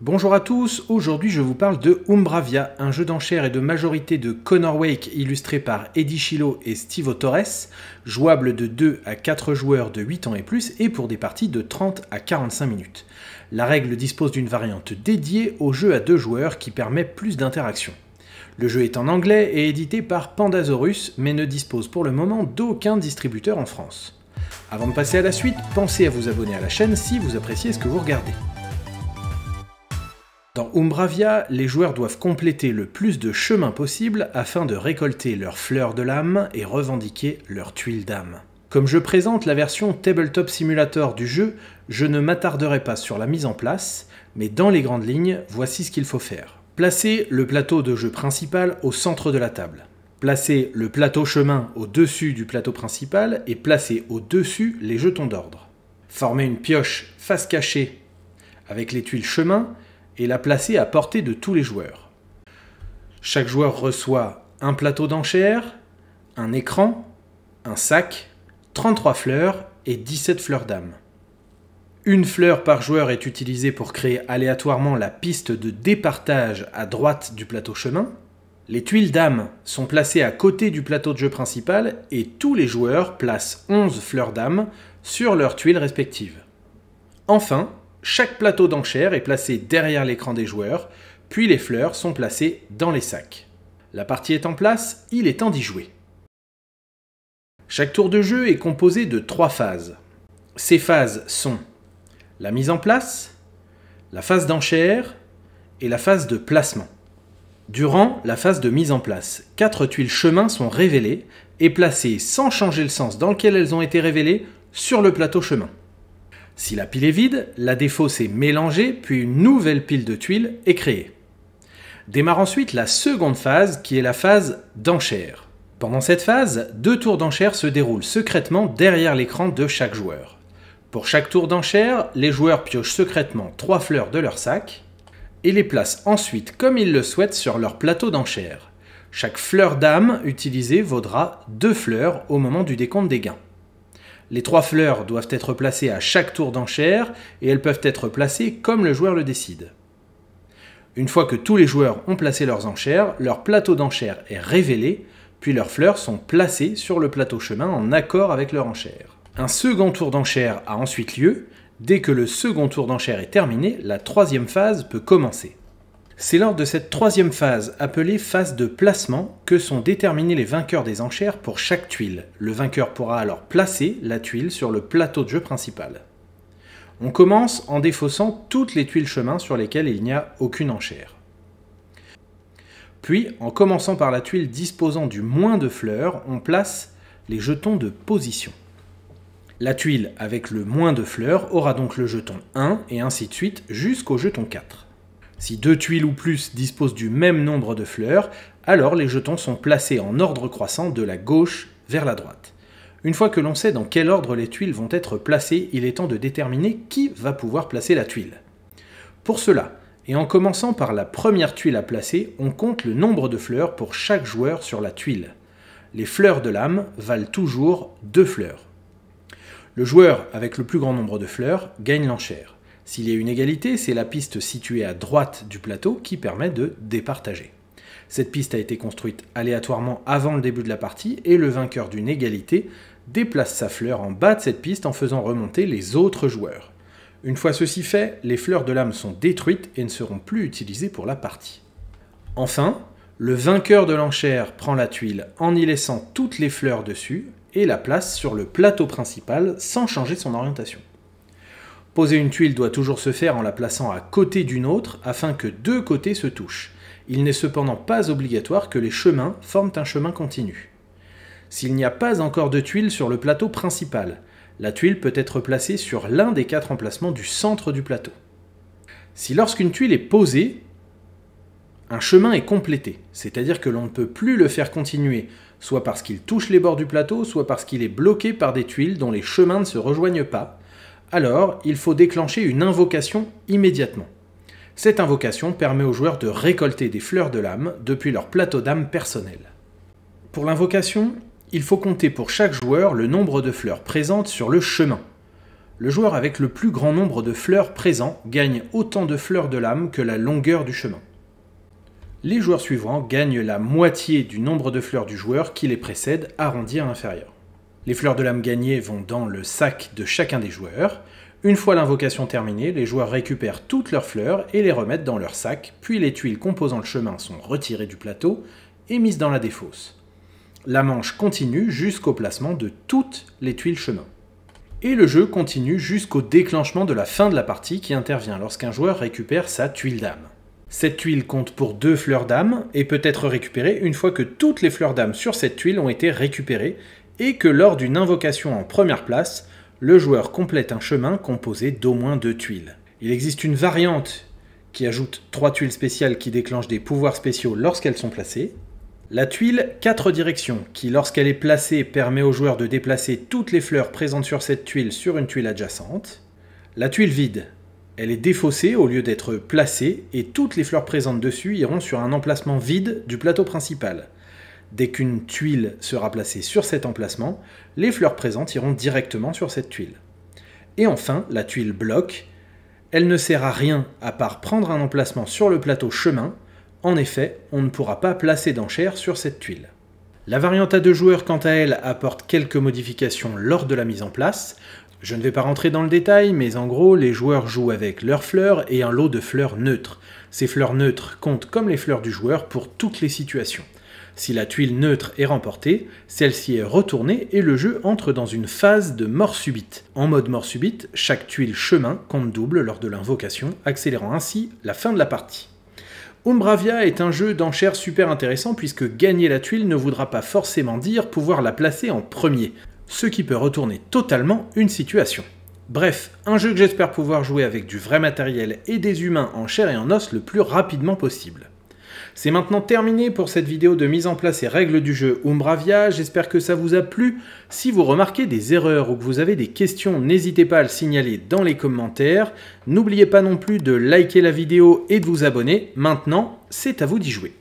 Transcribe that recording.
Bonjour à tous, aujourd'hui je vous parle de Umbravia, un jeu d'enchères et de majorité de Connor Wake illustré par Eddie Chilo et Steve Torres, jouable de 2 à 4 joueurs de 8 ans et plus et pour des parties de 30 à 45 minutes. La règle dispose d'une variante dédiée au jeu à 2 joueurs qui permet plus d'interaction. Le jeu est en anglais et édité par Pandasaurus mais ne dispose pour le moment d'aucun distributeur en France. Avant de passer à la suite, pensez à vous abonner à la chaîne si vous appréciez ce que vous regardez. Dans Umbravia, les joueurs doivent compléter le plus de chemins possible afin de récolter leurs fleurs de l'âme et revendiquer leurs tuiles d'âme. Comme je présente la version Tabletop Simulator du jeu, je ne m'attarderai pas sur la mise en place, mais dans les grandes lignes, voici ce qu'il faut faire. Placez le plateau de jeu principal au centre de la table. Placez le plateau chemin au-dessus du plateau principal et placez au-dessus les jetons d'ordre. Formez une pioche face cachée avec les tuiles chemin et la placer à portée de tous les joueurs. Chaque joueur reçoit un plateau d'enchères, un écran, un sac, 33 fleurs et 17 fleurs d'âme. Une fleur par joueur est utilisée pour créer aléatoirement la piste de départage à droite du plateau chemin. Les tuiles d'âme sont placées à côté du plateau de jeu principal et tous les joueurs placent 11 fleurs d'âme sur leurs tuiles respectives. Enfin, chaque plateau d'enchères est placé derrière l'écran des joueurs, puis les fleurs sont placées dans les sacs. La partie est en place, il est temps d'y jouer. Chaque tour de jeu est composé de 3 phases. Ces phases sont la mise en place, la phase d'enchères et la phase de placement. Durant la phase de mise en place, 4 tuiles chemin sont révélées et placées sans changer le sens dans lequel elles ont été révélées sur le plateau chemin. Si la pile est vide, la défausse est mélangée, puis une nouvelle pile de tuiles est créée. Démarre ensuite la seconde phase, qui est la phase d'enchères. Pendant cette phase, 2 tours d'enchères se déroulent secrètement derrière l'écran de chaque joueur. Pour chaque tour d'enchères, les joueurs piochent secrètement 3 fleurs de leur sac et les placent ensuite comme ils le souhaitent sur leur plateau d'enchères. Chaque fleur d'âme utilisée vaudra 2 fleurs au moment du décompte des gains. Les 3 fleurs doivent être placées à chaque tour d'enchère et elles peuvent être placées comme le joueur le décide. Une fois que tous les joueurs ont placé leurs enchères, leur plateau d'enchères est révélé, puis leurs fleurs sont placées sur le plateau chemin en accord avec leur enchère. Un second tour d'enchère a ensuite lieu. Dès que le second tour d'enchère est terminé, la 3e phase peut commencer. C'est lors de cette 3e phase, appelée phase de placement, que sont déterminés les vainqueurs des enchères pour chaque tuile. Le vainqueur pourra alors placer la tuile sur le plateau de jeu principal. On commence en défaussant toutes les tuiles chemin sur lesquelles il n'y a aucune enchère. Puis, en commençant par la tuile disposant du moins de fleurs, on place les jetons de position. La tuile avec le moins de fleurs aura donc le jeton 1 et ainsi de suite jusqu'au jeton 4. Si 2 tuiles ou plus disposent du même nombre de fleurs, alors les jetons sont placés en ordre croissant de la gauche vers la droite. Une fois que l'on sait dans quel ordre les tuiles vont être placées, il est temps de déterminer qui va pouvoir placer la tuile. Pour cela, et en commençant par la première tuile à placer, on compte le nombre de fleurs pour chaque joueur sur la tuile. Les fleurs de l'âme valent toujours 2 fleurs. Le joueur avec le plus grand nombre de fleurs gagne l'enchère. S'il y a une égalité, c'est la piste située à droite du plateau qui permet de départager. Cette piste a été construite aléatoirement avant le début de la partie et le vainqueur d'une égalité déplace sa fleur en bas de cette piste en faisant remonter les autres joueurs. Une fois ceci fait, les fleurs de l'âme sont détruites et ne seront plus utilisées pour la partie. Enfin, le vainqueur de l'enchère prend la tuile en y laissant toutes les fleurs dessus et la place sur le plateau principal sans changer son orientation. Poser une tuile doit toujours se faire en la plaçant à côté d'une autre afin que 2 côtés se touchent. Il n'est cependant pas obligatoire que les chemins forment un chemin continu. S'il n'y a pas encore de tuile sur le plateau principal, la tuile peut être placée sur l'un des 4 emplacements du centre du plateau. Si lorsqu'une tuile est posée, un chemin est complété, c'est-à-dire que l'on ne peut plus le faire continuer, soit parce qu'il touche les bords du plateau, soit parce qu'il est bloqué par des tuiles dont les chemins ne se rejoignent pas, alors il faut déclencher une invocation immédiatement. Cette invocation permet aux joueurs de récolter des fleurs de l'âme depuis leur plateau d'âme personnel. Pour l'invocation, il faut compter pour chaque joueur le nombre de fleurs présentes sur le chemin. Le joueur avec le plus grand nombre de fleurs présents gagne autant de fleurs de lame que la longueur du chemin. Les joueurs suivants gagnent la moitié du nombre de fleurs du joueur qui les précède, arrondi à l'inférieur. Les fleurs de lame gagnées vont dans le sac de chacun des joueurs. Une fois l'invocation terminée, les joueurs récupèrent toutes leurs fleurs et les remettent dans leur sac, puis les tuiles composant le chemin sont retirées du plateau et mises dans la défausse. La manche continue jusqu'au placement de toutes les tuiles chemin. Et le jeu continue jusqu'au déclenchement de la fin de la partie qui intervient lorsqu'un joueur récupère sa tuile d'âme. Cette tuile compte pour 2 fleurs d'âme et peut être récupérée une fois que toutes les fleurs d'âme sur cette tuile ont été récupérées et que lors d'une invocation en première place, le joueur complète un chemin composé d'au moins 2 tuiles. Il existe une variante qui ajoute 3 tuiles spéciales qui déclenchent des pouvoirs spéciaux lorsqu'elles sont placées. La tuile 4 directions, qui lorsqu'elle est placée permet au joueur de déplacer toutes les fleurs présentes sur cette tuile sur une tuile adjacente. La tuile vide, elle est défaussée au lieu d'être placée et toutes les fleurs présentes dessus iront sur un emplacement vide du plateau principal. Dès qu'une tuile sera placée sur cet emplacement, les fleurs présentes iront directement sur cette tuile. Et enfin, la tuile bloc, elle ne sert à rien à part prendre un emplacement sur le plateau chemin. En effet, on ne pourra pas placer d'enchères sur cette tuile. La variante à 2 joueurs, quant à elle, apporte quelques modifications lors de la mise en place. Je ne vais pas rentrer dans le détail, mais en gros, les joueurs jouent avec leurs fleurs et un lot de fleurs neutres. Ces fleurs neutres comptent comme les fleurs du joueur pour toutes les situations. Si la tuile neutre est remportée, celle-ci est retournée et le jeu entre dans une phase de mort subite. En mode mort subite, chaque tuile chemin compte double lors de l'invocation, accélérant ainsi la fin de la partie. Umbravia est un jeu d'enchères super intéressant puisque gagner la tuile ne voudra pas forcément dire pouvoir la placer en premier, ce qui peut retourner totalement une situation. Bref, un jeu que j'espère pouvoir jouer avec du vrai matériel et des humains en chair et en os le plus rapidement possible. C'est maintenant terminé pour cette vidéo de mise en place et règles du jeu Umbravia, j'espère que ça vous a plu. Si vous remarquez des erreurs ou que vous avez des questions, n'hésitez pas à le signaler dans les commentaires. N'oubliez pas non plus de liker la vidéo et de vous abonner. Maintenant, c'est à vous d'y jouer.